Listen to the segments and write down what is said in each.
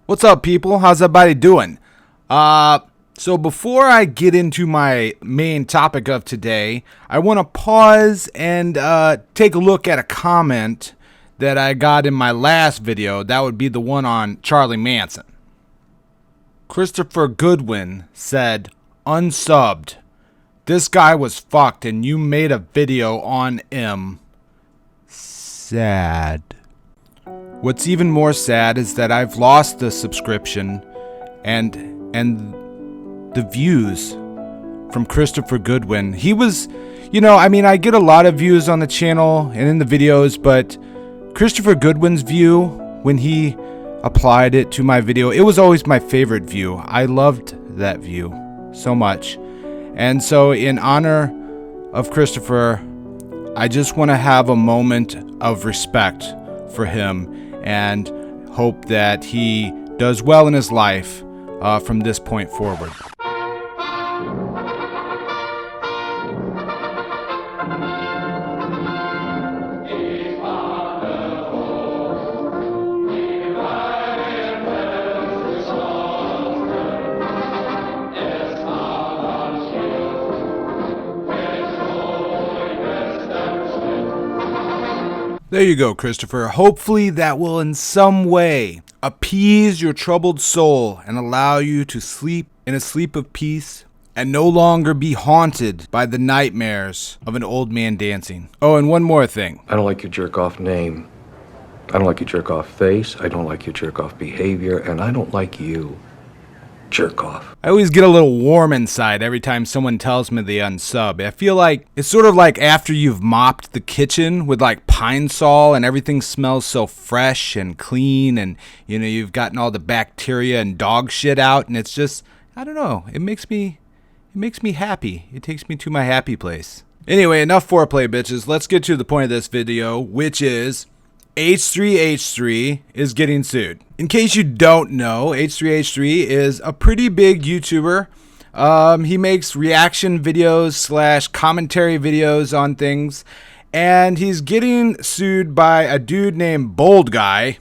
What's up, people? How's everybody doing? So before I get into my main topic of today, I want to pause and take a look at a comment that I got in my last video. That would be the one on Charlie Manson. Christopher Goodwin said, "Unsubbed. This guy was fucked and you made a video on him. Sad." What's even more sad is that I've lost the subscription and the views from Christopher Goodwin. He was, I get a lot of views on the channel and in the videos, but Christopher Goodwin's view, when he applied it to my video, it was always my favorite view. I loved that view so much. And so in honor of Christopher, I just want to have a moment of respect for him and hope that he does well in his life from this point forward. There you go, Christopher. Hopefully that will in some way appease your troubled soul and allow you to sleep in a sleep of peace and no longer be haunted by the nightmares of an old man dancing. Oh, and one more thing. I don't like your jerk-off name. I don't like your jerk-off face. I don't like your jerk-off behavior. And I don't like you. Jerk off. I always get a little warm inside every time someone tells me they unsub. I feel like it's sort of like after you've mopped the kitchen with like Pine Sol and everything smells so fresh and clean and you've gotten all the bacteria and dog shit out, and it's just, I don't know, it makes me happy. It takes me to my happy place. Anyway, enough foreplay, bitches. Let's get to the point of this video, which is H3H3 is getting sued. In case you don't know, H3H3 is a pretty big YouTuber. He makes reaction videos / commentary videos on things, and he's getting sued by a dude named Bold Guy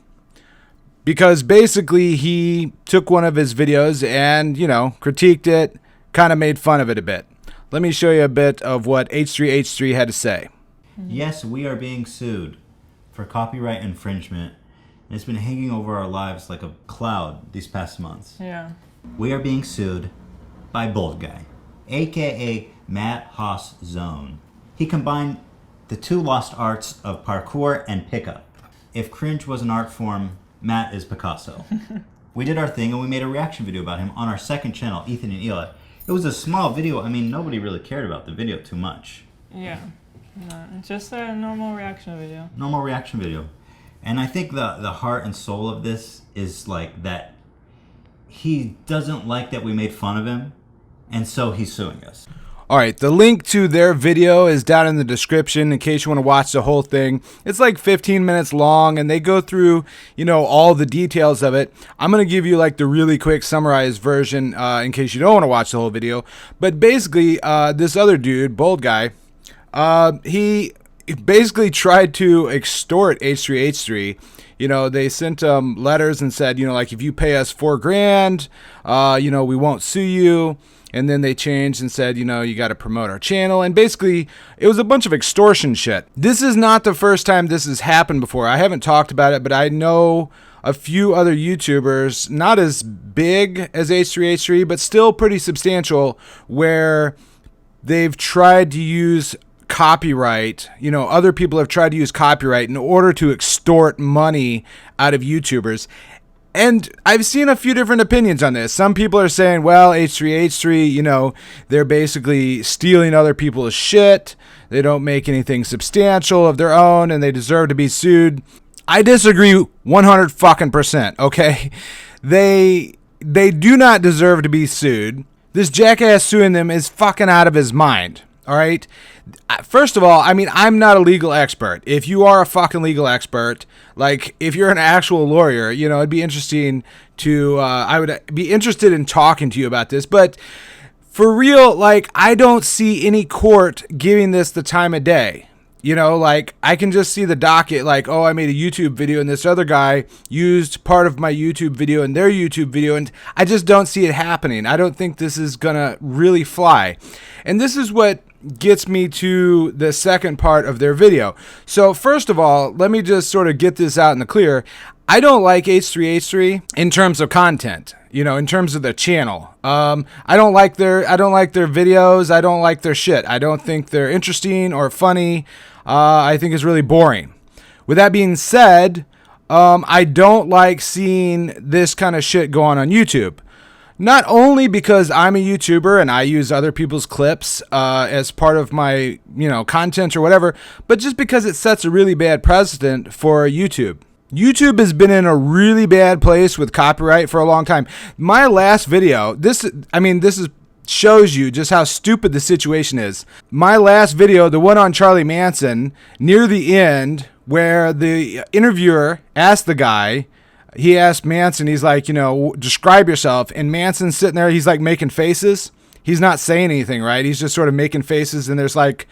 because basically he took one of his videos and, critiqued it, kind of made fun of it a bit. Let me show you a bit of what H3H3 had to say. Yes, we are being sued for copyright infringement, and it's been hanging over our lives like a cloud these past months. Yeah. We are being sued by Bold Guy, aka Matt Haas Zone. He combined the two lost arts of parkour and pickup. If cringe was an art form, Matt is Picasso. We did our thing and we made a reaction video about him on our second channel, Ethan and Eli. It was a small video. I mean, nobody really cared about the video too much. Yeah. No, it's just a normal reaction video. Normal reaction video. And I think the heart and soul of this is like that he doesn't like that we made fun of him, and so he's suing us. Alright, the link to their video is down in the description in case you want to watch the whole thing. It's like 15 minutes long, and they go through, all the details of it. I'm going to give you like the really quick summarized version in case you don't want to watch the whole video. But basically, this other dude, Bold Guy, he basically tried to extort H3H3. They sent letters and said, like if you pay us $4,000, we won't sue you. And then they changed and said, you got to promote our channel. And basically, it was a bunch of extortion shit. This is not the first time this has happened before. I haven't talked about it, but I know a few other YouTubers, not as big as H3H3, but still pretty substantial, where they've tried to use copyright. Other people have tried to use copyright in order to extort money out of YouTubers. And I've seen a few different opinions on this. Some people are saying, well, H3H3, they're basically stealing other people's shit. They don't make anything substantial of their own and they deserve to be sued. I disagree 100%, okay? They do not deserve to be sued. This jackass suing them is fucking out of his mind. All right. First of all, I'm not a legal expert. If you are a fucking legal expert, like if you're an actual lawyer, it'd be interesting to, I would be interested in talking to you about this. But for real, like, I don't see any court giving this the time of day. You know, like I can just see the docket like, oh, I made a YouTube video and this other guy used part of my YouTube video in their YouTube video, and I just don't see it happening. I don't think this is gonna really fly. And this is what gets me to the second part of their video. So first of all, let me just sort of get this out in the clear. I don't like H3H3 in terms of content, you know, in terms of the channel. I don't like their videos. I don't like their shit. I don't think they're interesting or funny. I think it's really boring. With that being said, I don't like seeing this kind of shit go on YouTube. Not only because I'm a YouTuber and I use other people's clips as part of my, you know, content or whatever, but just because it sets a really bad precedent for YouTube. YouTube has been in a really bad place with copyright for a long time. My last video, shows you just how stupid the situation is. My last video, the one on Charlie Manson, near the end, where the interviewer asked the guy, he asked Manson, he's like, you know, describe yourself. And Manson's sitting there, he's like making faces. He's not saying anything, right? He's just sort of making faces, and there's like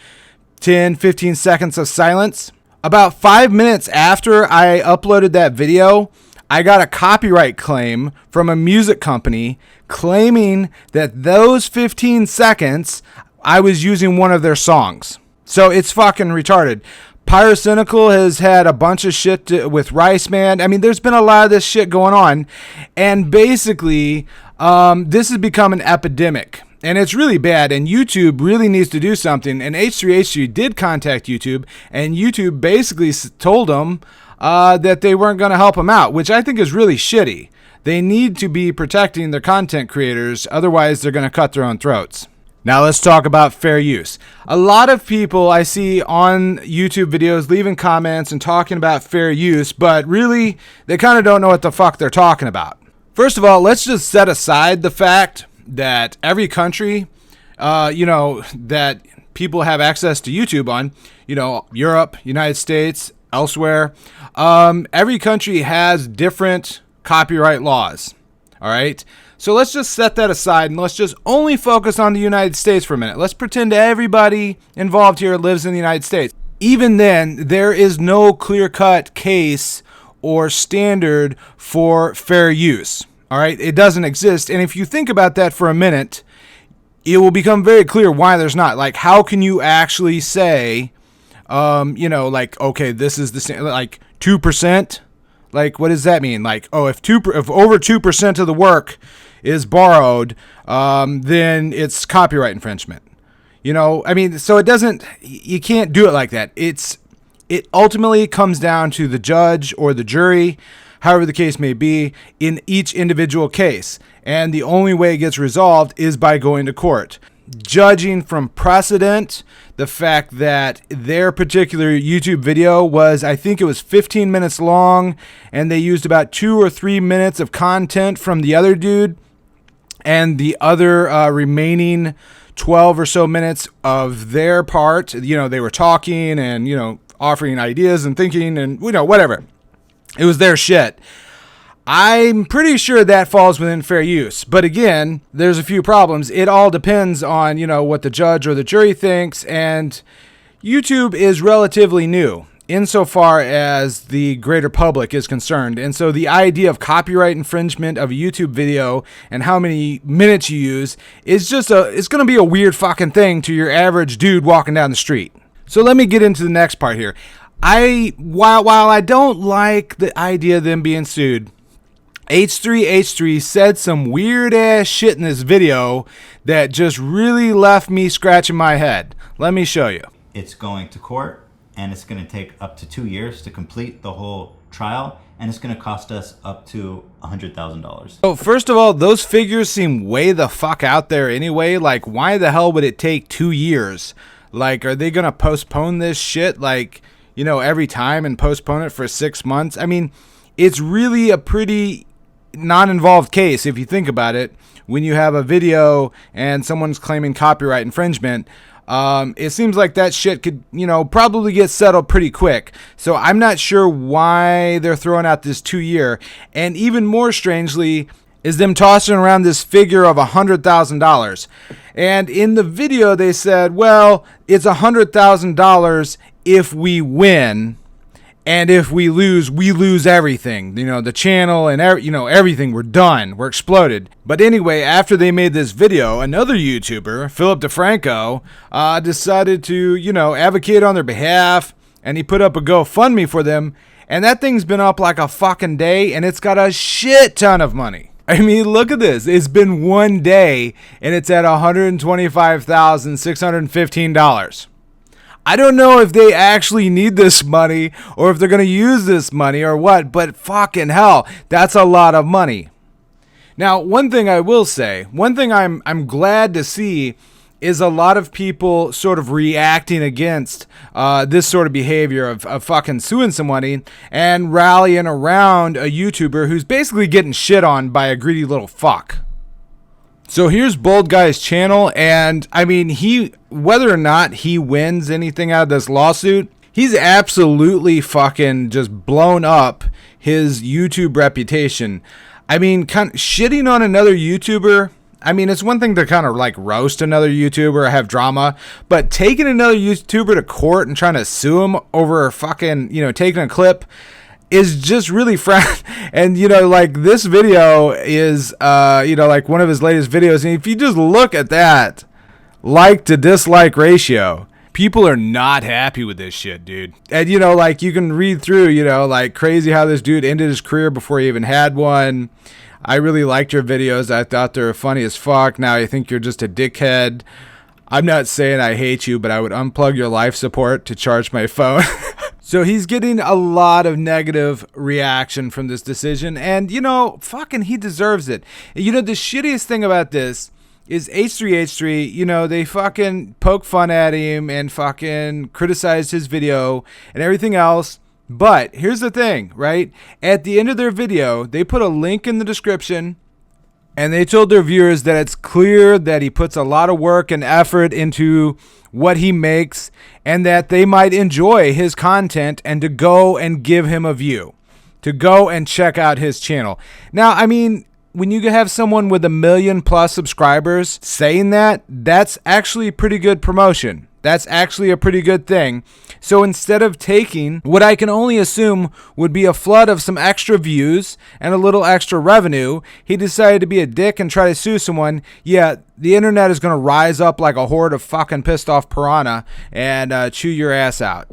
10, 15 seconds of silence. About 5 minutes after I uploaded that video, I got a copyright claim from a music company claiming that those 15 seconds I was using one of their songs. So it's fucking retarded. Pyrocynical has had a bunch of shit with Rice Man. I mean, there's been a lot of this shit going on. And basically, this has become an epidemic. And it's really bad, and YouTube really needs to do something. And H3H3 did contact YouTube, and YouTube basically told them that they weren't going to help them out, which I think is really shitty. They need to be protecting their content creators, otherwise they're going to cut their own throats. Now let's talk about fair use. A lot of people I see on YouTube videos leaving comments and talking about fair use, but really, they kind of don't know what the fuck they're talking about. First of all, let's just set aside the fact that every country, that people have access to YouTube on, Europe, United States, elsewhere, every country has different copyright laws. All right. So let's just set that aside and let's just only focus on the United States for a minute. Let's pretend everybody involved here lives in the United States. Even then, there is no clear-cut case or standard for fair use. All right, it doesn't exist. And if you think about that for a minute, it will become very clear why there's not. Like, how can you actually say, okay, this is the same, like 2%? Like, what does that mean? Like, oh, if over 2% of the work is borrowed, then it's copyright infringement. So you can't do it like that. It ultimately comes down to the judge or the jury, however the case may be, in each individual case. And the only way it gets resolved is by going to court. Judging from precedent, the fact that their particular YouTube video was, I think it was 15 minutes long, and they used about 2 or 3 minutes of content from the other dude, and the other remaining 12 or so minutes of their part, they were talking and, offering ideas and thinking and, whatever. It was their shit. I'm pretty sure that falls within fair use. But again, there's a few problems. It all depends on, what the judge or the jury thinks. And YouTube is relatively new insofar as the greater public is concerned. And so the idea of copyright infringement of a YouTube video and how many minutes you use is it's going to be a weird fucking thing to your average dude walking down the street. So let me get into the next part here. While I don't like the idea of them being sued, H3H3 said some weird ass shit in this video that just really left me scratching my head. Let me show you. It's going to court, and it's going to take up to 2 years to complete the whole trial, and it's going to cost us up to $100,000. So first of all, those figures seem way the fuck out there anyway. Like, why the hell would it take 2 years? Like, are they going to postpone this shit, every time and postpone it for 6 months? I mean, it's really a pretty non-involved case if you think about it. When you have a video and someone's claiming copyright infringement, it seems like that shit could, probably get settled pretty quick. So I'm not sure why they're throwing out this 2 year. And even more strangely is them tossing around this figure of $100,000. And in the video they said, well, it's $100,000 if we win, and if we lose everything. You know, the channel and everything. We're done. We're exploded. But anyway, after they made this video, another YouTuber, Philip DeFranco, decided to, advocate on their behalf, and he put up a GoFundMe for them. And that thing's been up like a fucking day, and it's got a shit ton of money. I mean, look at this. It's been one day, and it's at $125,615. I don't know if they actually need this money or if they're going to use this money or what, but fucking hell, that's a lot of money. Now, one thing I will say, one thing I'm glad to see is a lot of people sort of reacting against this sort of behavior of fucking suing somebody and rallying around a YouTuber who's basically getting shit on by a greedy little fuck. So here's Bold Guy's channel, and I mean, whether or not he wins anything out of this lawsuit, he's absolutely fucking just blown up his YouTube reputation. I mean, kind of shitting on another YouTuber, I mean, it's one thing to kind of like roast another YouTuber or have drama, but taking another YouTuber to court and trying to sue him over fucking, taking a clip is just really and like this video is like one of his latest videos, and if you just look at that like to dislike ratio, people are not happy with this shit, dude. And like you can read through like crazy how this dude ended his career before he even had one. I really liked your videos. I thought they were funny as fuck. Now I think you're just a dickhead. I'm not saying I hate you, but I would unplug your life support to charge my phone. So he's getting a lot of negative reaction from this decision, and fucking he deserves it. The shittiest thing about this is H3H3, they fucking poke fun at him and fucking criticized his video and everything else. But here's the thing, right? At the end of their video, they put a link in the description, and they told their viewers that it's clear that he puts a lot of work and effort into what he makes, and that they might enjoy his content and to go and give him a view, to go and check out his channel. Now, I mean, when you have someone with 1 million+ subscribers saying that, that's actually pretty good promotion. That's actually a pretty good thing. So instead of taking what I can only assume would be a flood of some extra views and a little extra revenue, he decided to be a dick and try to sue someone. Yeah, the internet is going to rise up like a horde of fucking pissed off piranha and chew your ass out.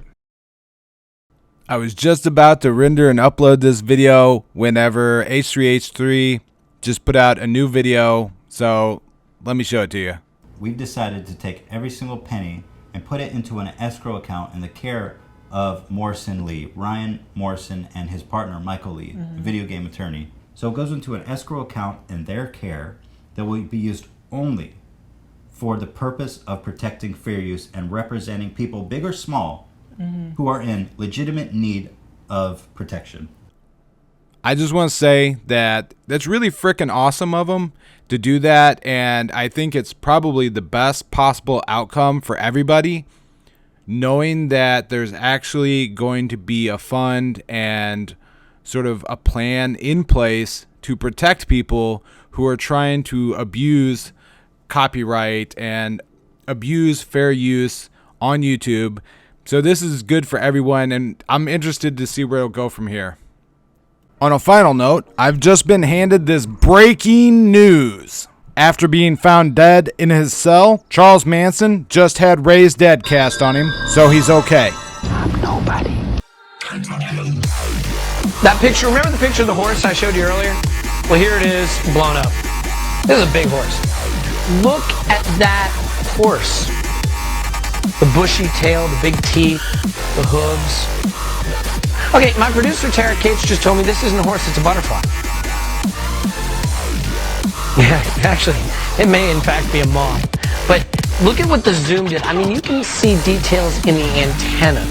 I was just about to render and upload this video whenever H3H3 just put out a new video. So let me show it to you. We've decided to take every single penny and put it into an escrow account in the care of Morrison Lee, Ryan Morrison, and his partner Michael Lee, a video game attorney. So it goes into an escrow account in their care that will be used only for the purpose of protecting fair use and representing people, big or small, who are in legitimate need of protection. I just want to say that that's really freaking awesome of them to do that, and I think it's probably the best possible outcome for everybody, knowing that there's actually going to be a fund and sort of a plan in place to protect people who are trying to abuse copyright and abuse fair use on YouTube. So this is good for everyone, and I'm interested to see where it'll go from here. On a final note, I've just been handed this breaking news. After being found dead in his cell, Charles Manson just had Ray's Dead cast on him, so he's okay. I'm nobody. That picture, remember the picture of the horse I showed you earlier? Well, here it is, blown up. This is a big horse. Look at that horse. The bushy tail, the big teeth, the hooves. Okay, my producer Tara Cates just told me this isn't a horse, it's a butterfly. Yeah, actually, it may in fact be a moth. But look at what the zoom did. I mean, you can see details in the antenna.